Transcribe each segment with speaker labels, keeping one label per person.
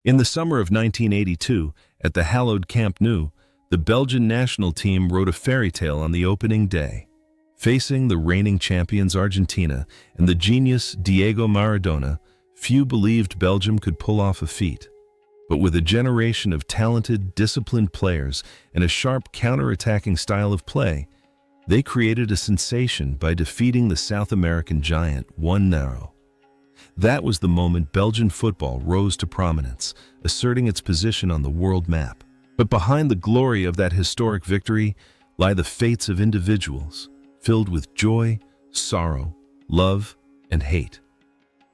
Speaker 1: In the summer of 1982, at the hallowed Camp Nou, the Belgian national team wrote a fairy tale on the opening day. Facing the reigning champions Argentina and the genius Diego Maradona, few believed Belgium could pull off a feat. But with a generation of talented, disciplined players and a sharp counter-attacking style of play, they created a sensation by defeating the South American giant 1-0. That was the moment Belgian football rose to prominence, asserting its position on the world map. But behind the glory of that historic victory lie the fates of individuals, filled with joy, sorrow, love, and hate.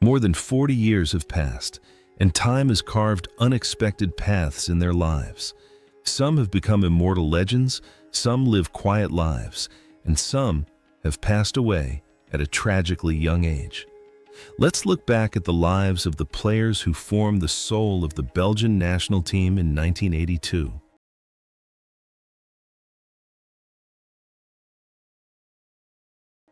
Speaker 1: More than 40 years have passed, and time has carved unexpected paths in their lives. Some have become immortal legends, some live quiet lives, and some have passed away at a tragically young age. Let's look back at the lives of the players who formed the soul of the Belgian national team in 1982.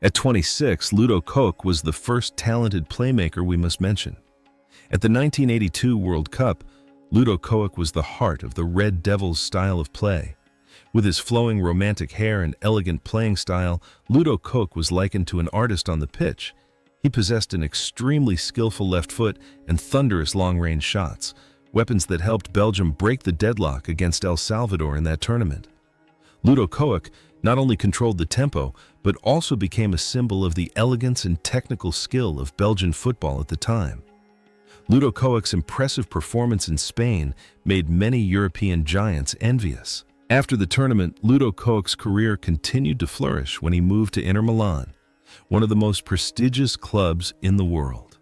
Speaker 1: At 26, Ludo Coeck was the first talented playmaker we must mention. At the 1982 World Cup, Ludo Coeck was the heart of the Red Devils' style of play. With his flowing romantic hair and elegant playing style, Ludo Coeck was likened to an artist on the pitch. He possessed an extremely skillful left foot and thunderous long-range shots, weapons that helped Belgium break the deadlock against El Salvador in that tournament. Ludo Coeck not only controlled the tempo, but also became a symbol of the elegance and technical skill of Belgian football at the time. Ludo Coeck's impressive performance in Spain made many European giants envious. After the tournament, Ludo Coeck's career continued to flourish when he moved to Inter Milan, one of the most prestigious clubs in the world.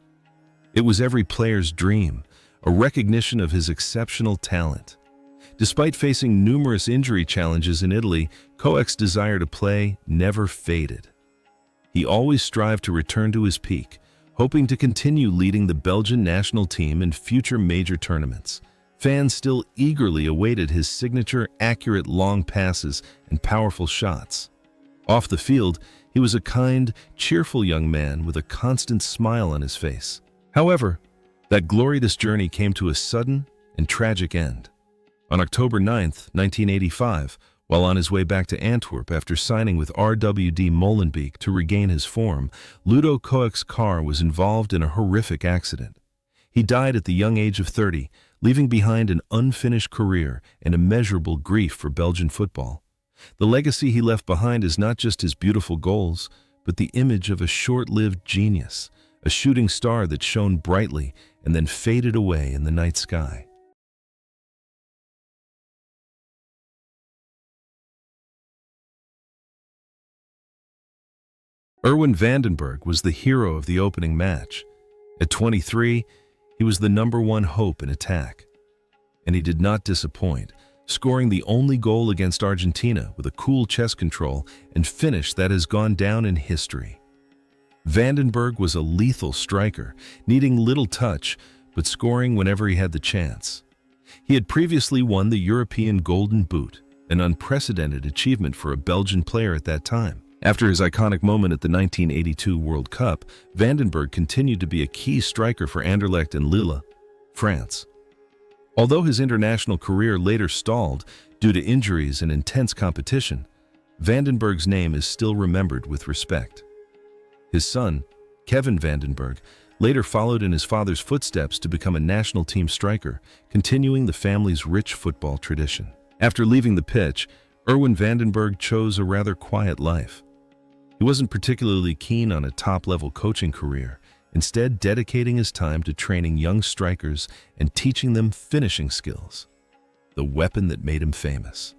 Speaker 1: It was every player's dream, a recognition of his exceptional talent. Despite facing numerous injury challenges in Italy, Coeck's desire to play never faded. He always strived to return to his peak, hoping to continue leading the Belgian national team in future major tournaments. Fans still eagerly awaited his signature, accurate long passes and powerful shots. Off the field, he was a kind, cheerful young man with a constant smile on his face. However, that glorious journey came to a sudden and tragic end. On October 9, 1985, while on his way back to Antwerp after signing with RWD Molenbeek to regain his form, Ludo Coeck's car was involved in a horrific accident. He died at the young age of 30, leaving behind an unfinished career and immeasurable grief for Belgian football. The legacy he left behind is not just his beautiful goals, but the image of a short-lived genius, a shooting star that shone brightly and then faded away in the night sky. Erwin Vandenbergh was the hero of the opening match. At 23, he was the #1 hope in attack. And he did not disappoint, scoring the only goal against Argentina with a cool chest control and finish that has gone down in history. Vandenbergh was a lethal striker, needing little touch, but scoring whenever he had the chance. He had previously won the European Golden Boot, an unprecedented achievement for a Belgian player at that time. After his iconic moment at the 1982 World Cup, Vandenbergh continued to be a key striker for Anderlecht and Lille, France. Although his international career later stalled due to injuries and intense competition, Vandenbergh's name is still remembered with respect. His son, Kevin Vandenbergh, later followed in his father's footsteps to become a national team striker, continuing the family's rich football tradition. After leaving the pitch, Erwin Vandenbergh chose a rather quiet life. He wasn't particularly keen on a top-level coaching career, instead dedicating his time to training young strikers and teaching them finishing skills, the weapon that made him famous.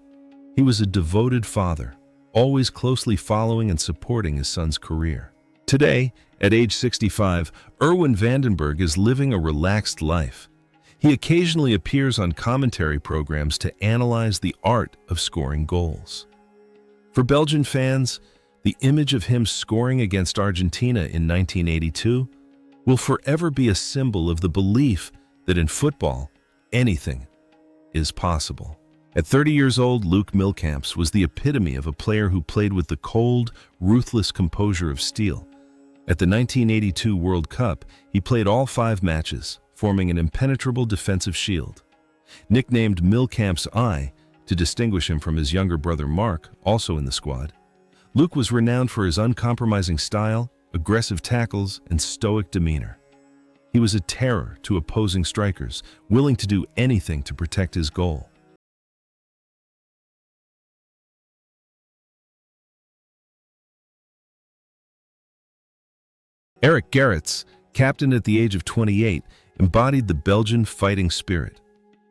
Speaker 1: He was a devoted father, always closely following and supporting his son's career. Today, at age 65, Erwin Vandenbergh is living a relaxed life. He occasionally appears on commentary programs to analyze the art of scoring goals. For Belgian fans, the image of him scoring against Argentina in 1982 will forever be a symbol of the belief that in football, anything is possible. At 30 years old, Luc Milkamps was the epitome of a player who played with the cold, ruthless composure of steel. At the 1982 World Cup, he played all 5 matches, forming an impenetrable defensive shield. Nicknamed Milkamp's Eye, to distinguish him from his younger brother Marc, also in the squad, Luc was renowned for his uncompromising style, aggressive tackles, and stoic demeanor. He was a terror to opposing strikers, willing to do anything to protect his goal. Eric Gerets, captain at the age of 28, embodied the Belgian fighting spirit.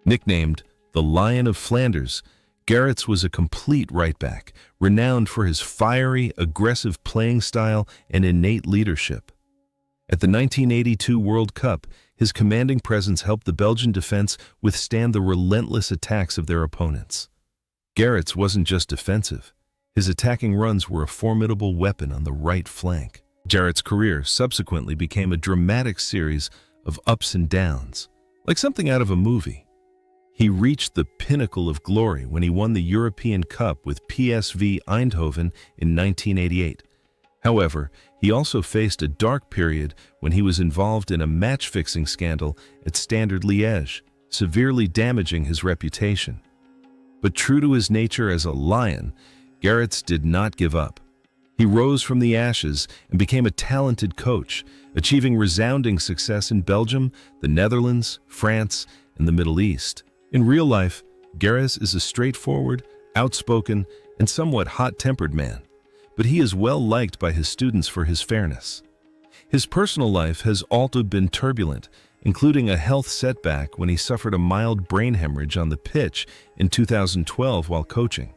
Speaker 1: Nicknamed the Lion of Flanders, Gerets was a complete right-back, renowned for his fiery, aggressive playing style and innate leadership. At the 1982 World Cup, his commanding presence helped the Belgian defense withstand the relentless attacks of their opponents. Gerets wasn't just defensive. His attacking runs were a formidable weapon on the right flank. Gerets' career subsequently became a dramatic series of ups and downs, like something out of a movie. He reached the pinnacle of glory when he won the European Cup with PSV Eindhoven in 1988. However, he also faced a dark period when he was involved in a match-fixing scandal at Standard Liège, severely damaging his reputation. But true to his nature as a lion, Gerets did not give up. He rose from the ashes and became a talented coach, achieving resounding success in Belgium, the Netherlands, France, and the Middle East. In real life, Gerets is a straightforward, outspoken, and somewhat hot-tempered man, but he is well liked by his students for his fairness. His personal life has also been turbulent, including a health setback when he suffered a mild brain hemorrhage on the pitch in 2012 while coaching.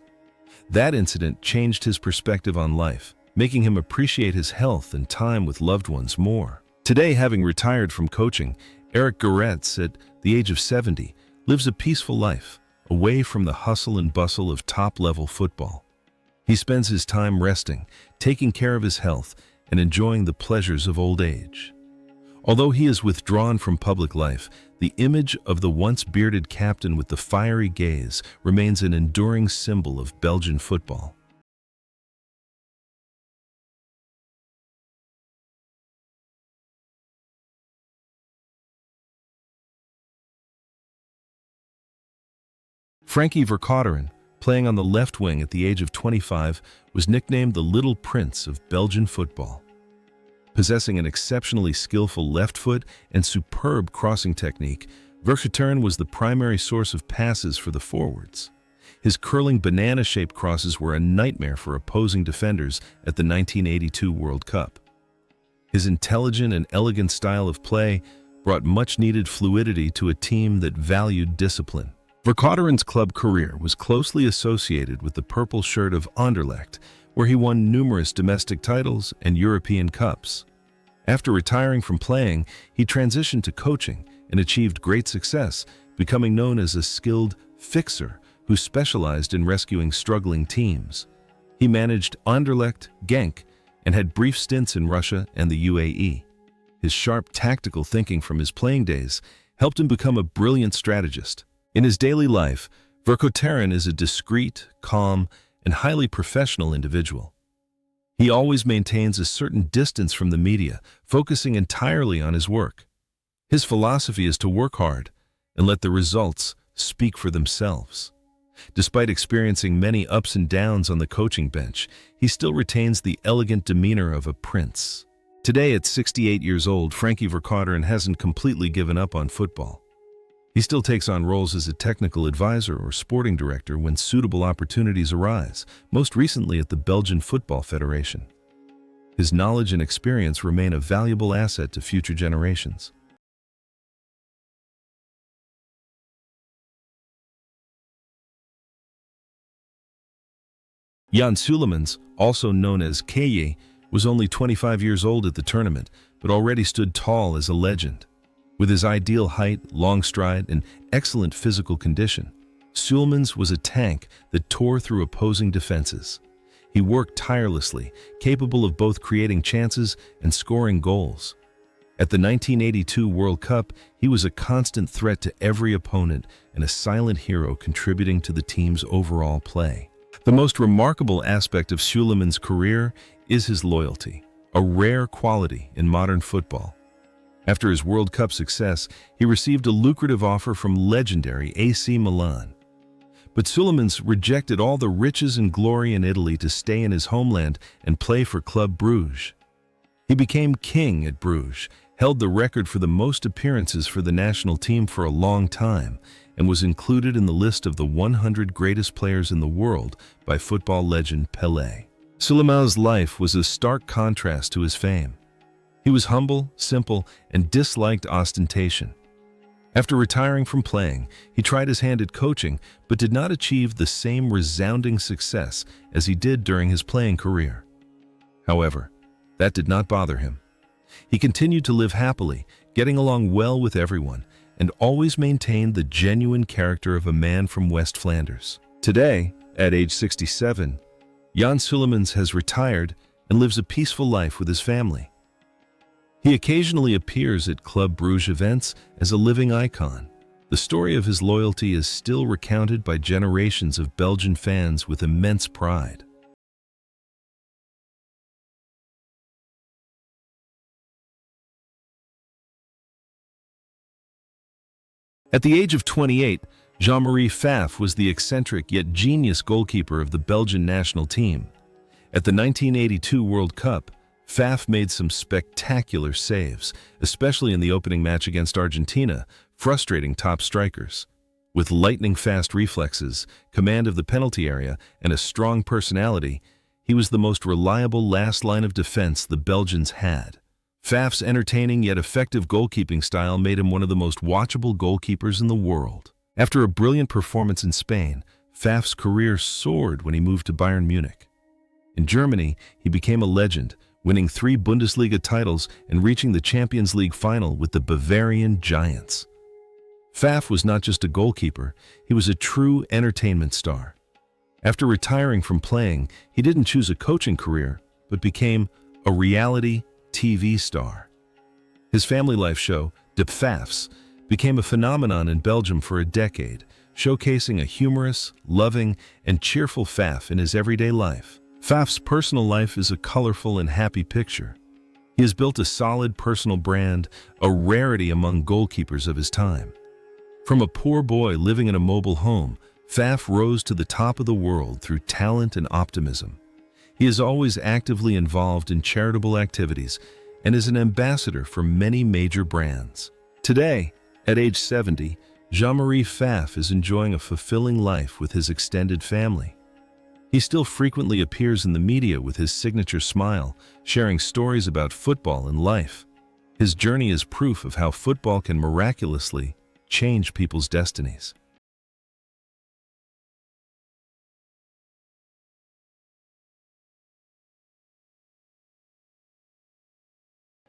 Speaker 1: That incident changed his perspective on life, making him appreciate his health and time with loved ones more. Today, having retired from coaching, Eric Gerets, at the age of 70, lives a peaceful life, away from the hustle and bustle of top-level football. He spends his time resting, taking care of his health, and enjoying the pleasures of old age. Although he is withdrawn from public life, the image of the once bearded captain with the fiery gaze remains an enduring symbol of Belgian football. Franky Vercauteren, playing on the left wing at the age of 25, was nicknamed the Little Prince of Belgian football. Possessing an exceptionally skillful left foot and superb crossing technique, Vercauteren was the primary source of passes for the forwards. His curling banana-shaped crosses were a nightmare for opposing defenders at the 1982 World Cup. His intelligent and elegant style of play brought much-needed fluidity to a team that valued discipline. Vercauteren's club career was closely associated with the purple shirt of Anderlecht, where he won numerous domestic titles and European Cups. After retiring from playing, he transitioned to coaching and achieved great success, becoming known as a skilled fixer who specialized in rescuing struggling teams. He managed Anderlecht, Genk, and had brief stints in Russia and the UAE. His sharp tactical thinking from his playing days helped him become a brilliant strategist. In his daily life, Vercauteren is a discreet, calm, and highly professional individual. He always maintains a certain distance from the media, focusing entirely on his work. His philosophy is to work hard and let the results speak for themselves. Despite experiencing many ups and downs on the coaching bench, he still retains the elegant demeanor of a prince. Today, at 68 years old, Franky Vercauteren hasn't completely given up on football. He still takes on roles as a technical advisor or sporting director when suitable opportunities arise, most recently at the Belgian Football Federation. His knowledge and experience remain a valuable asset to future generations. Jan Ceulemans, also known as Coeck, was only 25 years old at the tournament, but already stood tall as a legend. With his ideal height, long stride, and excellent physical condition, Ceulemans was a tank that tore through opposing defenses. He worked tirelessly, capable of both creating chances and scoring goals. At the 1982 World Cup, he was a constant threat to every opponent and a silent hero contributing to the team's overall play. The most remarkable aspect of Ceulemans' career is his loyalty, a rare quality in modern football. After his World Cup success, he received a lucrative offer from legendary AC Milan. But Ceulemans rejected all the riches and glory in Italy to stay in his homeland and play for Club Brugge. He became king at Bruges, held the record for the most appearances for the national team for a long time, and was included in the list of the 100 greatest players in the world by football legend Pelé. Ceulemans' life was a stark contrast to his fame. He was humble, simple, and disliked ostentation. After retiring from playing, he tried his hand at coaching, but did not achieve the same resounding success as he did during his playing career. However, that did not bother him. He continued to live happily, getting along well with everyone, and always maintained the genuine character of a man from West Flanders. Today, at age 67, Jan Ceulemans has retired and lives a peaceful life with his family. He occasionally appears at Club Brugge events as a living icon. The story of his loyalty is still recounted by generations of Belgian fans with immense pride. At the age of 28, Jean-Marie Pfaff was the eccentric yet genius goalkeeper of the Belgian national team. At the 1982 World Cup, Pfaff made some spectacular saves, especially in the opening match against Argentina, frustrating top strikers. With lightning-fast reflexes, command of the penalty area, and a strong personality, he was the most reliable last line of defense the Belgians had. Pfaff's entertaining yet effective goalkeeping style made him one of the most watchable goalkeepers in the world. After a brilliant performance in Spain, Pfaff's career soared when he moved to Bayern Munich. In Germany, he became a legend, winning 3 Bundesliga titles and reaching the Champions League final with the Bavarian Giants. Pfaff was not just a goalkeeper, he was a true entertainment star. After retiring from playing, he didn't choose a coaching career, but became a reality TV star. His family life show, De Pfaffs, became a phenomenon in Belgium for a decade, showcasing a humorous, loving, and cheerful Pfaff in his everyday life. Pfaff's personal life is a colorful and happy picture. He has built a solid personal brand, a rarity among goalkeepers of his time. From a poor boy living in a mobile home, Pfaff rose to the top of the world through talent and optimism. He is always actively involved in charitable activities and is an ambassador for many major brands. Today, at age 70, Jean-Marie Pfaff is enjoying a fulfilling life with his extended family. He still frequently appears in the media with his signature smile, sharing stories about football and life. His journey is proof of how football can miraculously change people's destinies.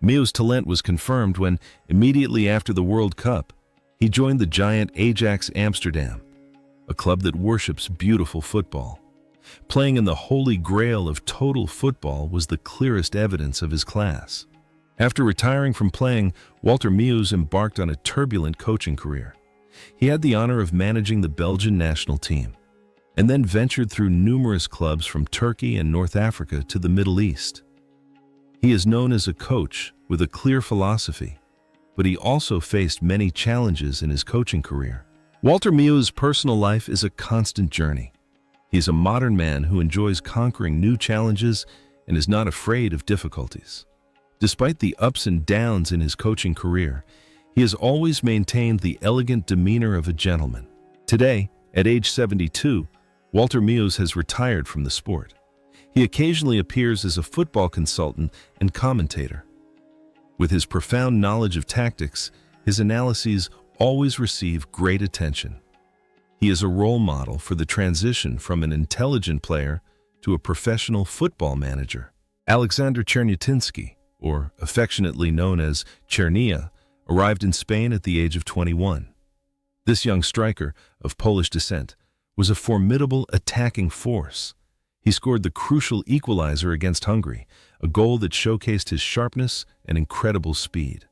Speaker 1: Meeuws' talent was confirmed when, immediately after the World Cup, he joined the giant Ajax Amsterdam, a club that worships beautiful football. Playing in the holy grail of total football was the clearest evidence of his class. After retiring from playing, Walter Meeuws embarked on a turbulent coaching career. He had the honor of managing the Belgian national team, and then ventured through numerous clubs from Turkey and North Africa to the Middle East. He is known as a coach with a clear philosophy, but he also faced many challenges in his coaching career. Walter Meeuws' personal life is a constant journey. He is a modern man who enjoys conquering new challenges and is not afraid of difficulties. Despite the ups and downs in his coaching career, he has always maintained the elegant demeanor of a gentleman. Today, at age 72, Walter Meeuws has retired from the sport. He occasionally appears as a football consultant and commentator. With his profound knowledge of tactics, his analyses always receive great attention. He is a role model for the transition from an intelligent player to a professional football manager. Alexander Czerniawski, or affectionately known as Czernia, arrived in Spain at the age of 21. This young striker, of Polish descent, was a formidable attacking force. He scored the crucial equalizer against Hungary, a goal that showcased his sharpness and incredible speed.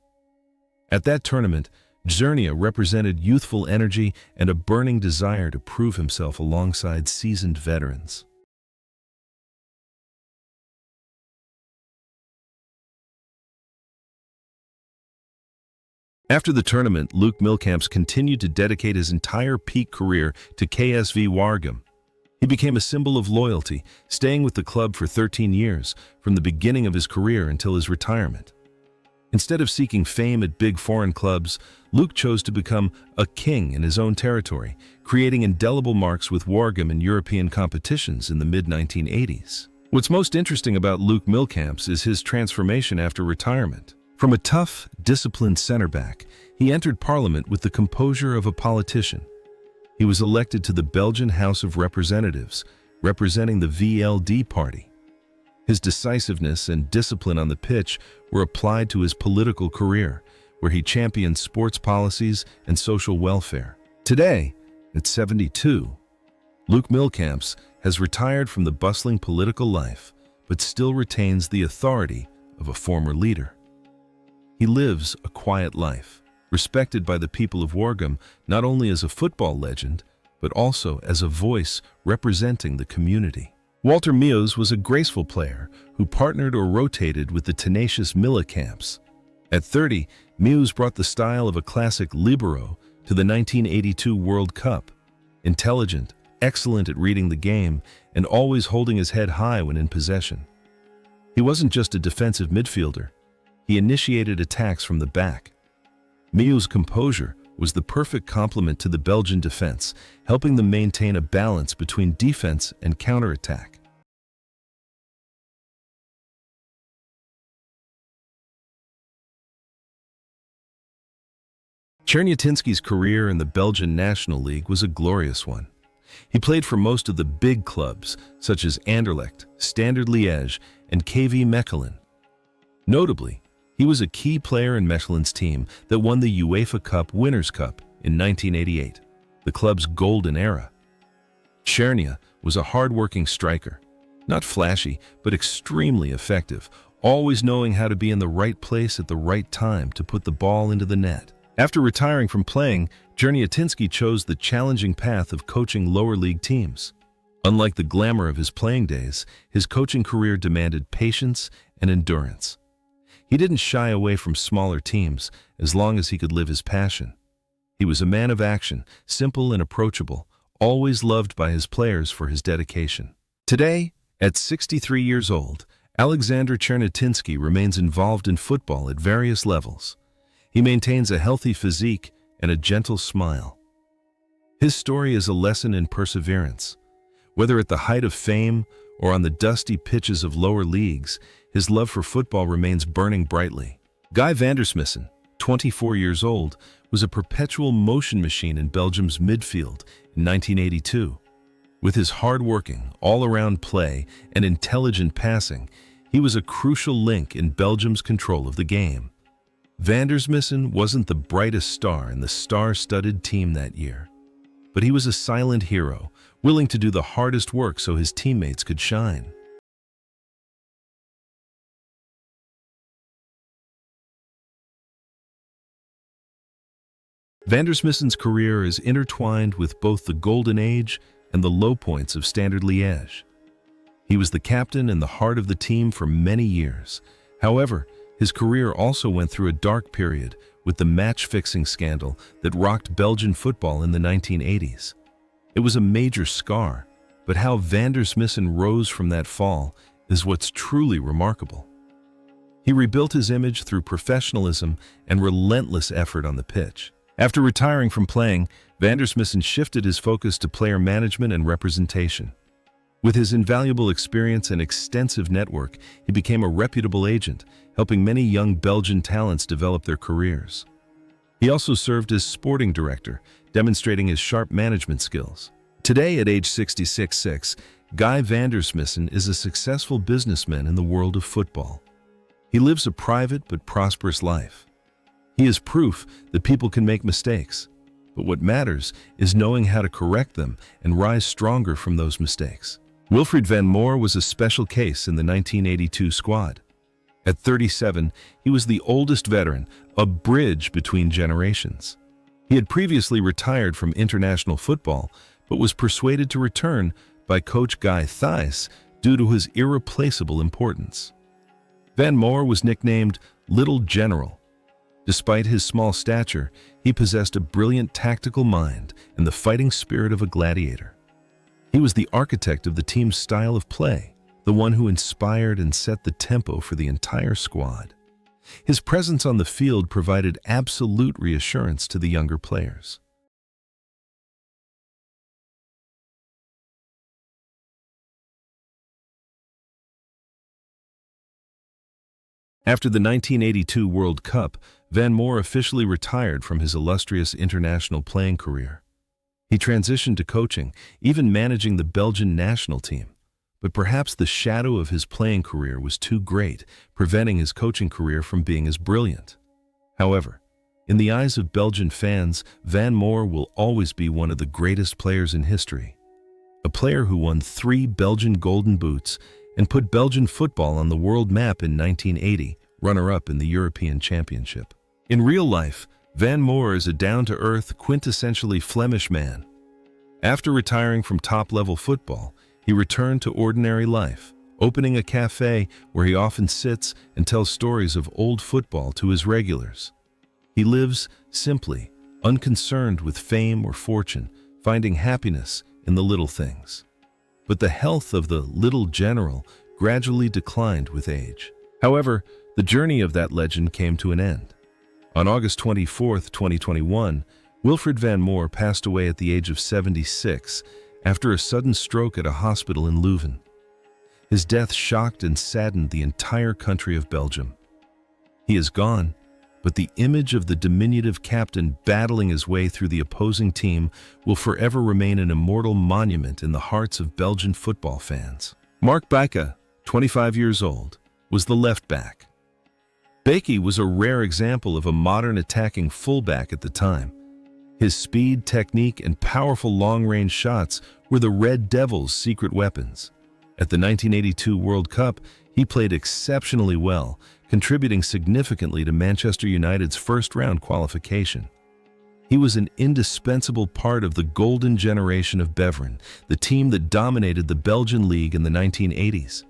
Speaker 1: At that tournament, Czernia represented youthful energy and a burning desire to prove himself alongside seasoned veterans. After the tournament, Luc Milkamps continued to dedicate his entire peak career to KSV Waregem. He became a symbol of loyalty, staying with the club for 13 years, from the beginning of his career until his retirement. Instead of seeking fame at big foreign clubs, Luc chose to become a king in his own territory, creating indelible marks with Waregem in European competitions in the mid-1980s. What's most interesting about Luc Milkamps is his transformation after retirement. From a tough, disciplined center-back, he entered Parliament with the composure of a politician. He was elected to the Belgian House of Representatives, representing the VLD party. His decisiveness and discipline on the pitch were applied to his political career, where he championed sports policies and social welfare. Today, at 72, Luc Milkamps has retired from the bustling political life, but still retains the authority of a former leader. He lives a quiet life, respected by the people of Waregem not only as a football legend, but also as a voice representing the community. Walter Meeuws was a graceful player who partnered or rotated with the tenacious Milkamps. At 30, Meeuws brought the style of a classic libero to the 1982 World Cup. Intelligent, excellent at reading the game, and always holding his head high when in possession. He wasn't just a defensive midfielder. He initiated attacks from the back. Meeuws' composure was the perfect complement to the Belgian defense, helping them maintain a balance between defense and counterattack. Czerniatinski's career in the Belgian National League was a glorious one. He played for most of the big clubs, such as Anderlecht, Standard Liège, and KV Mechelen. Notably, he was a key player in Mechelen's team that won the UEFA Cup Winners' Cup in 1988, the club's golden era. Czernia was a hard-working striker, not flashy, but extremely effective, always knowing how to be in the right place at the right time to put the ball into the net. After retiring from playing, Czerniatinski chose the challenging path of coaching lower league teams. Unlike the glamour of his playing days, his coaching career demanded patience and endurance. He didn't shy away from smaller teams as long as he could live his passion. He was a man of action, simple and approachable, always loved by his players for his dedication. Today, at 63 years old, Alexander Czerniatinski remains involved in football at various levels. He maintains a healthy physique and a gentle smile. His story is a lesson in perseverance. Whether at the height of fame or on the dusty pitches of lower leagues, his love for football remains burning brightly. Guy Vandermissen, 24 years old, was a perpetual motion machine in Belgium's midfield in 1982. With his hard-working, all-around play and intelligent passing, he was a crucial link in Belgium's control of the game. Vandermissen wasn't the brightest star in the star-studded team that year, but he was a silent hero, willing to do the hardest work so his teammates could shine. Vandermissen's career is intertwined with both the golden age and the low points of Standard Liège. He was the captain and the heart of the team for many years. However, his career also went through a dark period with the match-fixing scandal that rocked Belgian football in the 1980s. It was a major scar, but how Vandermissen rose from that fall is what's truly remarkable. He rebuilt his image through professionalism and relentless effort on the pitch. After retiring from playing, Vandermissen shifted his focus to player management and representation. With his invaluable experience and extensive network, he became a reputable agent, helping many young Belgian talents develop their careers. He also served as sporting director, demonstrating his sharp management skills. Today, at age 66, Guy Vandermissen is a successful businessman in the world of football. He lives a private but prosperous life. He is proof that people can make mistakes, but what matters is knowing how to correct them and rise stronger from those mistakes. Wilfried Van Moer was a special case in the 1982 squad. At 37, he was the oldest veteran, a bridge between generations. He had previously retired from international football, but was persuaded to return by coach Guy Thijs due to his irreplaceable importance. Van Moer was nicknamed Little General. Despite his small stature, he possessed a brilliant tactical mind and the fighting spirit of a gladiator. He was the architect of the team's style of play, the one who inspired and set the tempo for the entire squad. His presence on the field provided absolute reassurance to the younger players. After the 1982 World Cup, Van Moer officially retired from his illustrious international playing career. He transitioned to coaching, even managing the Belgian national team. But perhaps the shadow of his playing career was too great, preventing his coaching career from being as brilliant. However, in the eyes of Belgian fans, Van Moer will always be one of the greatest players in history. A player who won 3 Belgian Golden Boots and put Belgian football on the world map in 1980, runner-up in the European Championship. In real life, Van Moer is a down-to-earth, quintessentially Flemish man. After retiring from top-level football, he returned to ordinary life, opening a cafe where he often sits and tells stories of old football to his regulars. He lives simply, unconcerned with fame or fortune, finding happiness in the little things. But the health of the little general gradually declined with age. However, the journey of that legend came to an end. On August 24, 2021, Wilfried Van Moer passed away at the age of 76 after a sudden stroke at a hospital in Leuven. His death shocked and saddened the entire country of Belgium. He is gone, but the image of the diminutive captain battling his way through the opposing team will forever remain an immortal monument in the hearts of Belgian football fans. Marc Baecke, 25 years old, was the left back. Baecke was a rare example of a modern attacking fullback at the time. His speed, technique, and powerful long-range shots were the Red Devils' secret weapons. At the 1982 World Cup, he played exceptionally well, contributing significantly to Manchester United's first-round qualification. He was an indispensable part of the golden generation of Beveren, the team that dominated the Belgian league in the 1980s.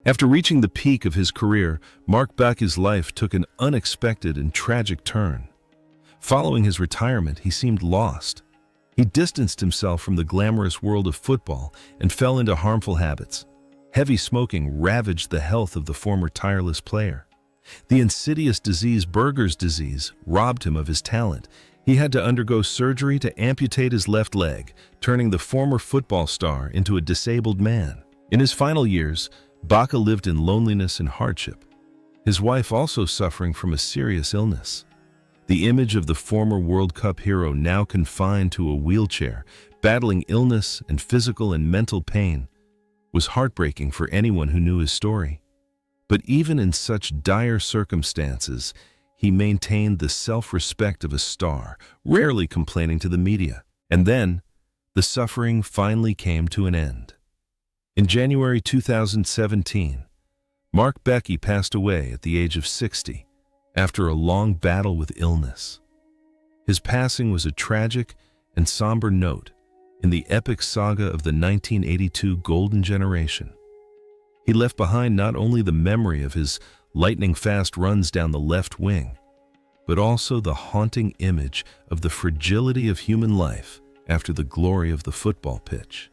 Speaker 1: After reaching the peak of his career, Marc Baecke's life took an unexpected and tragic turn. Following his retirement, he seemed lost. He distanced himself from the glamorous world of football and fell into harmful habits. Heavy smoking ravaged the health of the former tireless player. The insidious disease Berger's disease robbed him of his talent. He had to undergo surgery to amputate his left leg, turning the former football star into a disabled man. In his final years, Baecke lived in loneliness and hardship, his wife also suffering from a serious illness. The image of the former World Cup hero, now confined to a wheelchair, battling illness and physical and mental pain, was heartbreaking for anyone who knew his story. But even in such dire circumstances, he maintained the self-respect of a star, rarely complaining to the media. And then, the suffering finally came to an end. In January 2017, Marc Baecke passed away at the age of 60 after a long battle with illness. His passing was a tragic and somber note in the epic saga of the 1982 Golden Generation. He left behind not only the memory of his lightning-fast runs down the left wing, but also the haunting image of the fragility of human life after the glory of the football pitch.